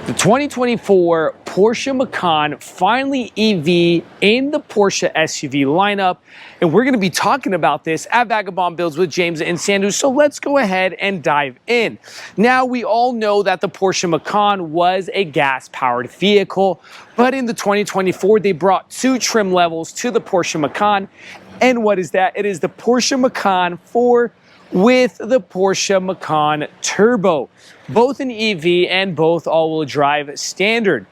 The 2024 Porsche Macan, finally EV in the Porsche SUV lineup. And we're going to be talking about this at Vagabond Builds with James and Sandu. So let's go ahead and dive in. Now, we all know that the Porsche Macan was a gas-powered vehicle, but in the 2024, they brought two trim levels to the Porsche Macan. And what is that? It is the Porsche Macan 4 with the Porsche Macan Turbo, both an EV and both all-wheel drive standard.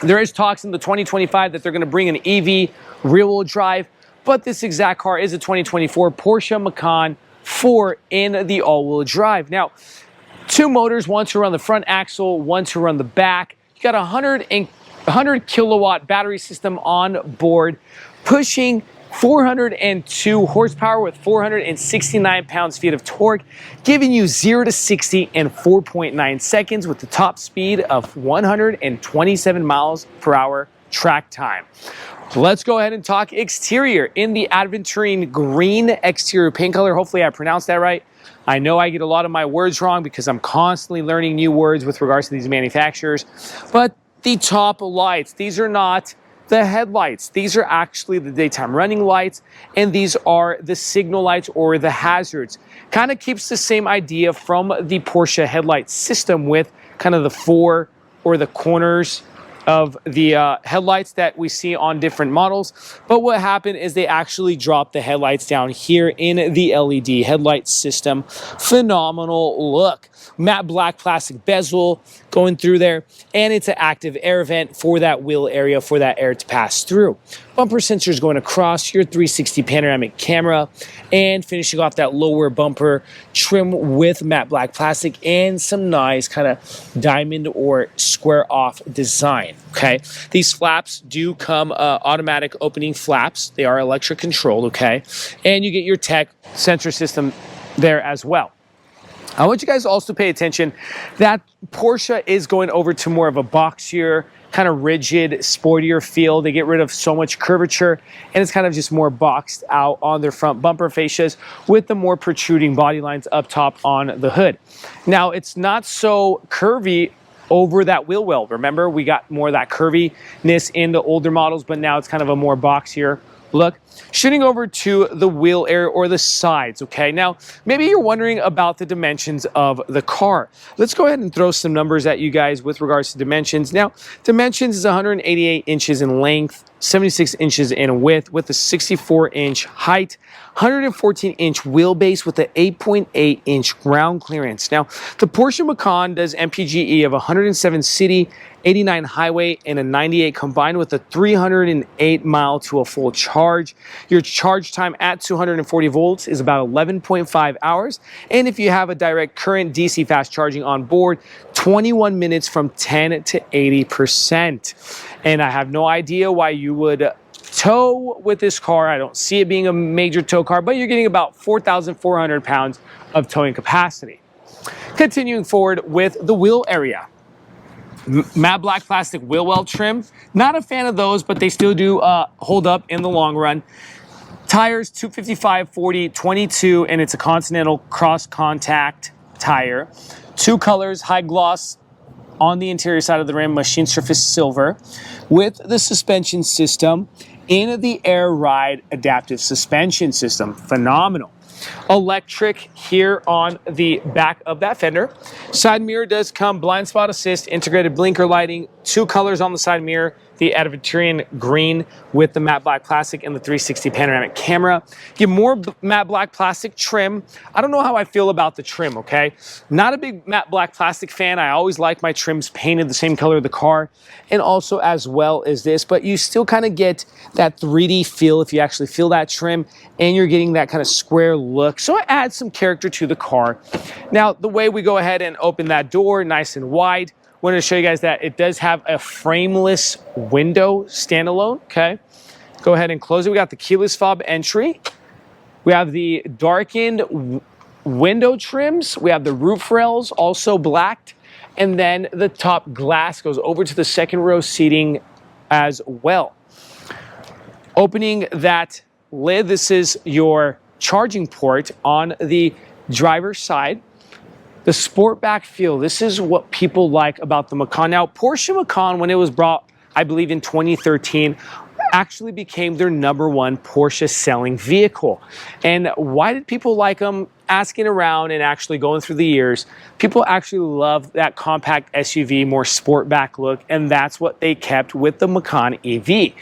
There is talks in the 2025 that they're going to bring an EV rear-wheel drive, but this exact car is a 2024 Porsche Macan 4 in the all-wheel drive. Now, two motors, one to run the front axle, one to run the back. You got a 100 kilowatt battery system on board, pushing 402 horsepower with 469 pounds-feet of torque, giving you 0 to 60 in 4.9 seconds with the top speed of 127 miles per hour track time. Let's go ahead and talk exterior in the aventurine green exterior paint color. Hopefully I pronounced that right. I know I get a lot of my words wrong because I'm constantly learning new words with regards to these manufacturers. But the top lights, these are not the headlights. These are actually the daytime running lights, and these are the signal lights or the hazards. Kind of keeps the same idea from the Porsche headlight system with kind of the four or the corners of the headlights that we see on different models. But what happened is they actually dropped the headlights down here in the LED headlight system. Phenomenal look. Matte black plastic bezel going through there, and it's an active air vent for that wheel area for that air to pass through. Bumper sensors going across, your 360 panoramic camera, and finishing off that lower bumper trim with matte black plastic and some nice kind of diamond or square off design. Okay, these flaps do come automatic opening flaps. They are electric controlled. Okay, and you get your tech sensor system there as well. I want you guys to also pay attention that Porsche is going over to more of a boxier, kind of rigid, sportier feel. They get rid of so much curvature, and it's kind of just more boxed out on their front bumper fascias with the more protruding body lines up top on the hood. Now, it's not so curvy over that wheel well. Remember, we got more of that curviness in the older models, but now it's kind of a more boxier look. Shooting over to the wheel area or the sides, okay? Now, maybe you're wondering about the dimensions of the car. Let's go ahead and throw some numbers at you guys with regards to dimensions. Now, dimensions is 188 inches in length, 76 inches in width with a 64-inch height, 114-inch wheelbase with an 8.8-inch ground clearance. Now, the Porsche Macan does MPGe of 107 city, 89 highway, and a 98 combined with a 308 mile to a full charge. Your charge time at 240 volts is about 11.5 hours. And if you have a direct current DC fast charging on board, 21 minutes from 10 to 80%. And I have no idea why you would tow with this car. I don't see it being a major tow car, but you're getting about 4,400 pounds of towing capacity. Continuing forward with the wheel area. Matte black plastic wheel well trim. Not a fan of those, but they still do hold up in the long run. Tires 255, 40, 22, and it's a Continental cross contact tire. Two colors, high gloss on the interior side of the rim, machine surface silver, with the suspension system in the Air Ride adaptive suspension system. Phenomenal. Electric here on the back of that fender. Side mirror does come blind spot assist, integrated blinker lighting, two colors on the side mirror, the aventurine green with the matte black plastic and the 360 panoramic camera. Get more matte black plastic trim. I don't know how I feel about the trim, okay? Not a big matte black plastic fan. I always like my trims painted the same color of the car, and also as well as this, but you still kind of get that 3D feel if you actually feel that trim, and you're getting that kind of square look. So it adds some character to the car. Now, the way we go ahead and open that door nice and wide, wanted to show you guys that it does have a frameless window standalone, okay? Go ahead and close it. We got the keyless fob entry. We have the darkened window trims. We have the roof rails also blacked. And then the top glass goes over to the second row seating as well. Opening that lid, this is your charging port on the driver's side. The Sportback feel, this is what people like about the Macan. Now, Porsche Macan, when it was brought, I believe in 2013, actually became their #1 Porsche selling vehicle. And why did people like them? Asking around and actually going through the years, people actually love that compact SUV, more Sportback look, and that's what they kept with the Macan EV.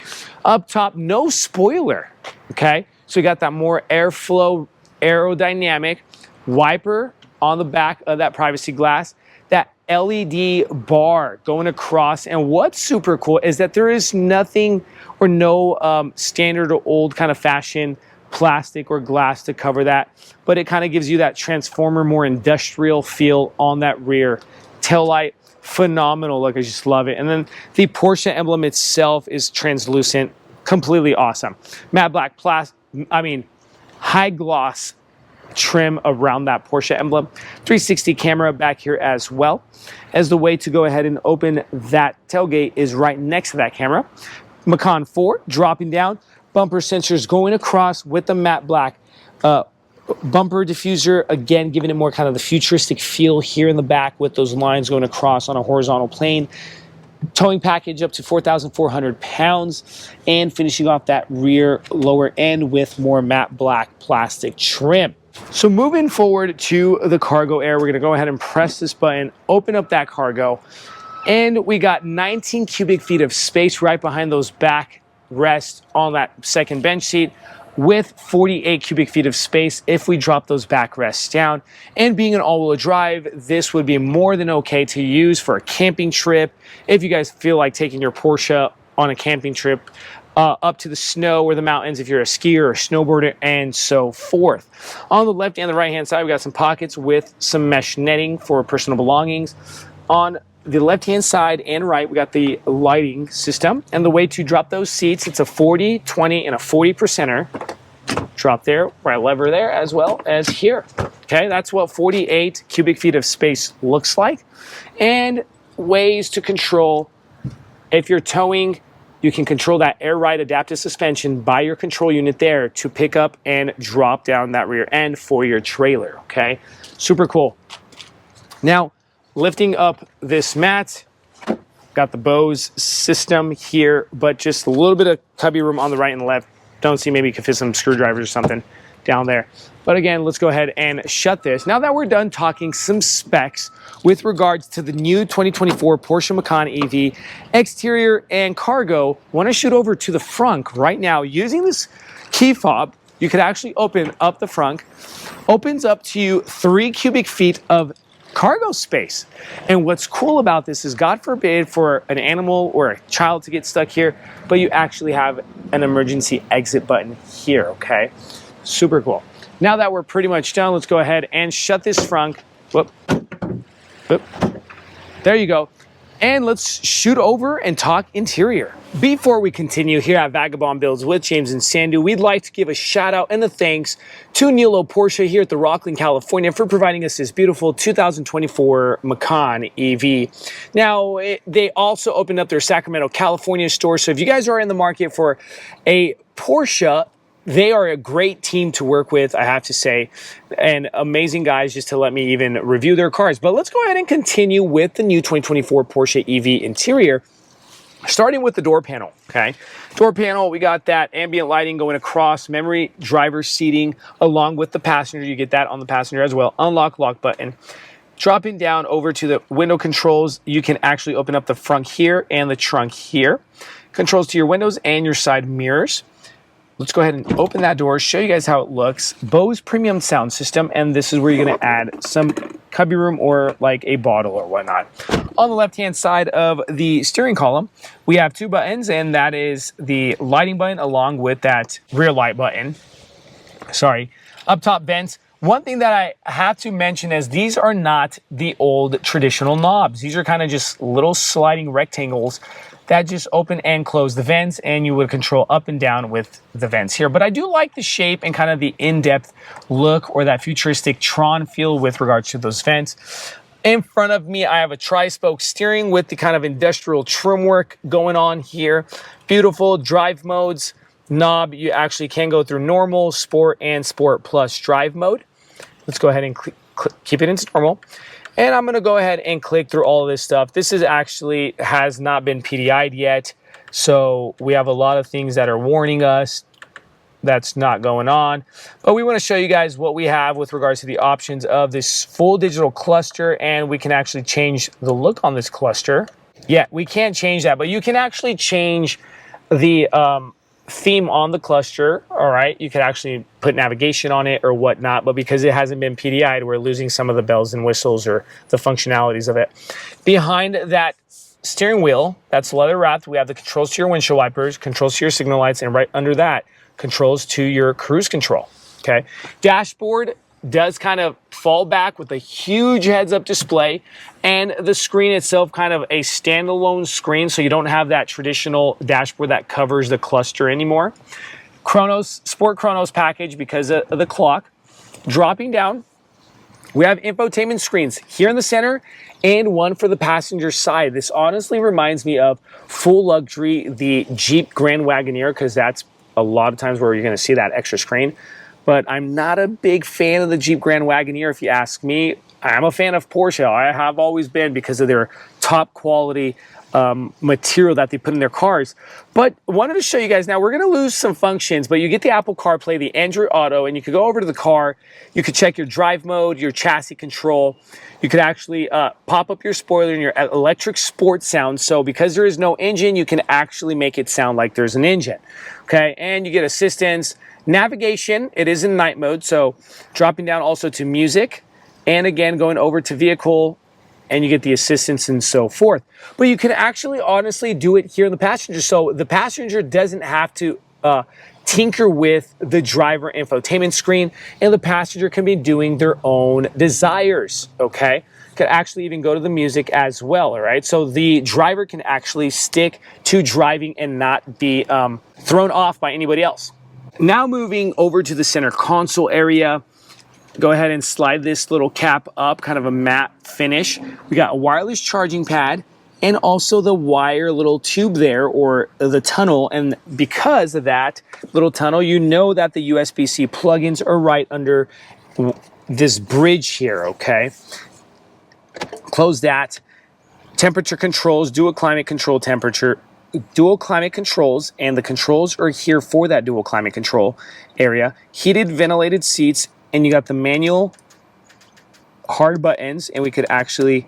Up top, no spoiler, okay? So you got that more airflow, aerodynamic wiper on the back of that privacy glass, that LED bar going across. And what's super cool is that there is nothing or no standard or old kind of fashion plastic or glass to cover that, but it kind of gives you that transformer, more industrial feel on that rear taillight. Phenomenal look, I just love it. And then the Porsche emblem itself is translucent, completely awesome. Matte black high gloss trim around that Porsche emblem. 360 camera back here as well. As the way to go ahead and open that tailgate is right next to that camera. Macan 4 dropping down, bumper sensors going across with the matte black bumper diffuser, again giving it more kind of the futuristic feel here in the back with those lines going across on a horizontal plane. Towing package up to 4,400 pounds, and finishing off that rear lower end with more matte black plastic trim. So moving forward to the cargo area, we're gonna go ahead and press this button, open up that cargo, and we got 19 cubic feet of space right behind those back rests on that second bench seat, with 48 cubic feet of space if we drop those backrests down. And being an all-wheel drive, this would be more than okay to use for a camping trip. If you guys feel like taking your Porsche on a camping trip up to the snow or the mountains, if you're a skier or a snowboarder, and so forth. On the left and the right-hand side, we got some pockets with some mesh netting for personal belongings. On the left-hand side and right, we got the lighting system. And the way to drop those seats, it's a 40, 20, and a 40%er. Drop there, right lever there, as well as here. Okay, that's what 48 cubic feet of space looks like. And ways to control, if you're towing, you can control that air ride adaptive suspension by your control unit there to pick up and drop down that rear end for your trailer, okay? Super cool. Now, lifting up this mat, got the Bose system here, but just a little bit of cubby room on the right and the left. Don't see, maybe you could fit some screwdrivers or something down there. But again, let's go ahead and shut this. Now that we're done talking some specs with regards to the new 2024 Porsche Macan EV, exterior and cargo, want to shoot over to the front right now. Using this key fob, you could actually open up the front. Opens up to you 3 cubic feet of cargo space. And what's cool about this is, God forbid for an animal or a child to get stuck here, but you actually have an emergency exit button here, okay? Super cool. Now that we're pretty much done, let's go ahead and shut this front. Whoop. Whoop. There you go. And let's shoot over and talk interior. Before we continue here at Vagabond Builds with James and Sandu, we'd like to give a shout out and a thanks to Nilo Porsche here at the Rockland, California for providing us this beautiful 2024 Macan EV. Now, they also opened up their Sacramento, California store. So if you guys are in the market for a Porsche, they are a great team to work with, I have to say, and amazing guys just to let me even review their cars. But let's go ahead and continue with the new 2024 Porsche EV interior, starting with the door panel, okay? Door panel, we got that ambient lighting going across, memory driver seating, along with the passenger. You get that on the passenger as well. Unlock, lock button. Dropping down over to the window controls, you can actually open up the front here and the trunk here. Controls to your windows and your side mirrors. Let's go ahead and open that door, show you guys how it looks. Bose premium sound system, and this is where you're gonna add some cubby room or like a bottle or whatnot. On the left-hand side of the steering column, we have 2 buttons, and that is the lighting button along with that rear light button. Sorry. Up top vents. One thing that I have to mention is these are not the old traditional knobs. These are kind of just little sliding rectangles that just open and close the vents, and you would control up and down with the vents here. But I do like the shape and kind of the in-depth look or that futuristic Tron feel with regards to those vents. In front of me, I have a tri-spoke steering with the kind of industrial trim work going on here. Beautiful drive modes. Knob, you actually can go through normal, sport, and sport plus drive mode. Let's go ahead and keep it into normal. And I'm gonna go ahead and click through all of this stuff. This is actually has not been PDI'd yet. So we have a lot of things that are warning us that's not going on. But we wanna show you guys what we have with regards to the options of this full digital cluster, and we can actually change the look on this cluster. Yeah, we can't change that, but you can actually change the theme on the cluster. All right, you could actually put navigation on it or whatnot, but because it hasn't been PDI'd, we're losing some of the bells and whistles or the functionalities of it. Behind that steering wheel, that's leather wrapped, we have the controls to your windshield wipers, controls to your signal lights, and right under that, controls to your cruise control. Okay, dashboard does kind of fall back with a huge heads-up display, and the screen itself kind of a standalone screen, so you don't have that traditional dashboard that covers the cluster anymore. Sport Chronos package because of the clock. Dropping down, we have infotainment screens here in the center and one for the passenger side. This honestly reminds me of full luxury, the Jeep Grand Wagoneer, because that's a lot of times where you're going to see that extra screen. But I'm not a big fan of the Jeep Grand Wagoneer, if you ask me. I'm a fan of Porsche. I have always been, because of their top quality material that they put in their cars. But I wanted to show you guys now, we're gonna lose some functions, but you get the Apple CarPlay, the Android Auto, and you could go over to the car, you could check your drive mode, your chassis control. You could actually pop up your spoiler and your electric sports sound. So because there is no engine, you can actually make it sound like there's an engine. Okay, and you get assistance. Navigation, it is in night mode, so dropping down also to music, and again going over to vehicle, and you get the assistance and so forth. But you can actually honestly do it here in the passenger, so the passenger doesn't have to tinker with the driver infotainment screen, and the passenger can be doing their own desires. Okay, could actually even go to the music as well. All right, so the driver can actually stick to driving and not be thrown off by anybody else. Now moving over to the center console area, go ahead and slide this little cap up, kind of a matte finish. We got a wireless charging pad and also the wire little tube there, or the tunnel. And because of that little tunnel, you know that the USB-C plugins are right under this bridge here, okay? Close that. Temperature controls, dual climate control temperature, dual climate controls, and the controls are here for that dual climate control area. Heated ventilated seats, and you got the manual hard buttons, and we could actually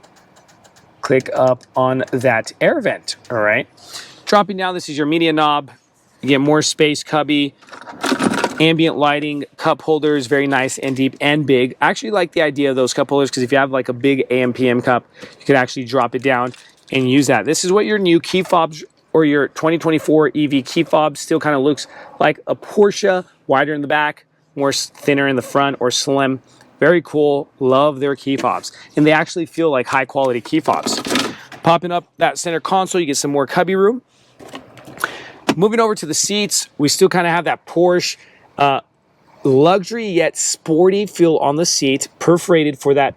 click up on that air vent. All right, dropping down, this is your media knob. You get more space, cubby, ambient lighting, cup holders, very nice and deep and big. I actually like the idea of those cup holders, because if you have like a big AM/PM cup, you could actually drop it down and use that. This is what your new key fobs, or your 2024 EV key fob, still kind of looks like a Porsche, wider in the back, more thinner in the front, or slim. Very cool. Love their key fobs, and they actually feel like high quality key fobs. Popping up that center console, you get some more cubby room. Moving over to the seats, we still kind of have that Porsche luxury yet sporty feel on the seat, perforated for that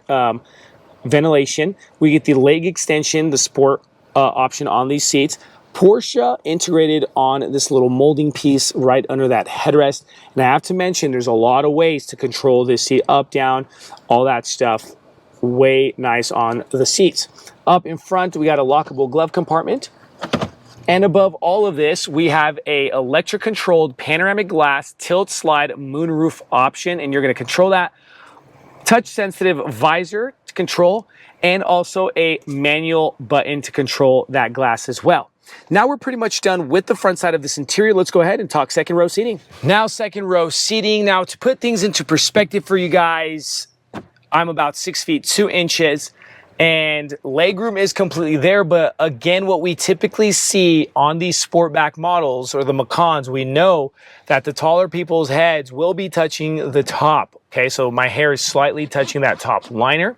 ventilation. We get the leg extension, the sport option on these seats. Porsche integrated on this little molding piece right under that headrest. And I have to mention, there's a lot of ways to control this seat, up, down, all that stuff. Way nice on the seats. Up in front, we got a lockable glove compartment. And above all of this, we have a electric controlled panoramic glass tilt slide moonroof option, and you're going to control that. Touch sensitive visor to control, and also a manual button to control that glass as well. Now we're pretty much done with the front side of this interior. Let's go ahead and talk second row seating. Now second row seating. Now to put things into perspective for you guys, I'm about 6 feet 2 inches, and legroom is completely there. But again, what we typically see on these sportback models, or the Macans, we know that the taller people's heads will be touching the top. Okay, so my hair is slightly touching that top liner.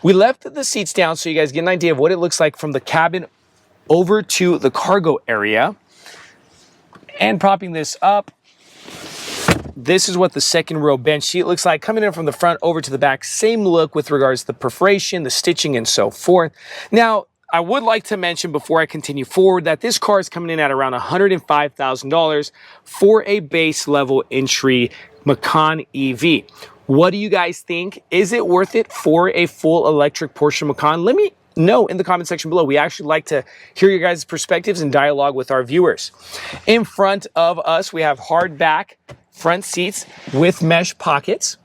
We left the seats down so you guys get an idea of what it looks like from the cabin over to the cargo area. And propping this up, this is what the second row bench seat looks like, coming in from the front over to the back. Same look with regards to the perforation, the stitching, and so forth. Now, I would like to mention before I continue forward that this car is coming in at around $105,000 for a base level entry Macan EV. What do you guys think? Is it worth it for a full electric Porsche Macan? Let me know in the comment section below. We actually like to hear your guys' perspectives and dialogue with our viewers. In front of us, we have hardback front seats with mesh pockets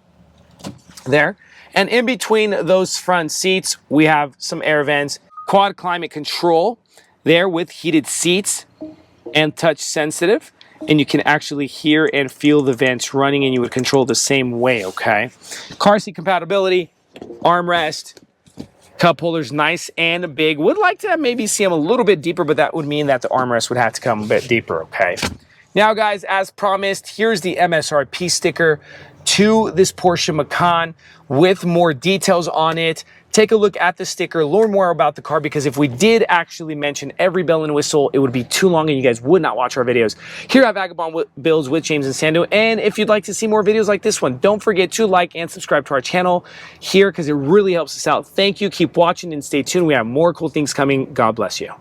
there. And in between those front seats, we have some air vents, quad climate control there with heated seats and touch sensitive. And you can actually hear and feel the vents running, and you would control the same way, okay? Car seat compatibility, armrest, cup holders nice and big. Would like to maybe see them a little bit deeper, but that would mean that the armrest would have to come a bit deeper, okay? Now, guys, as promised, here's the MSRP sticker to this Porsche Macan with more details on it. Take a look at the sticker, learn more about the car, because if we did actually mention every bell and whistle, it would be too long and you guys would not watch our videos here at Vagabond Builds with James and Sandu. And if you'd like to see more videos like this one, don't forget to like and subscribe to our channel here because it really helps us out. Thank you. Keep watching and stay tuned. We have more cool things coming. God bless you.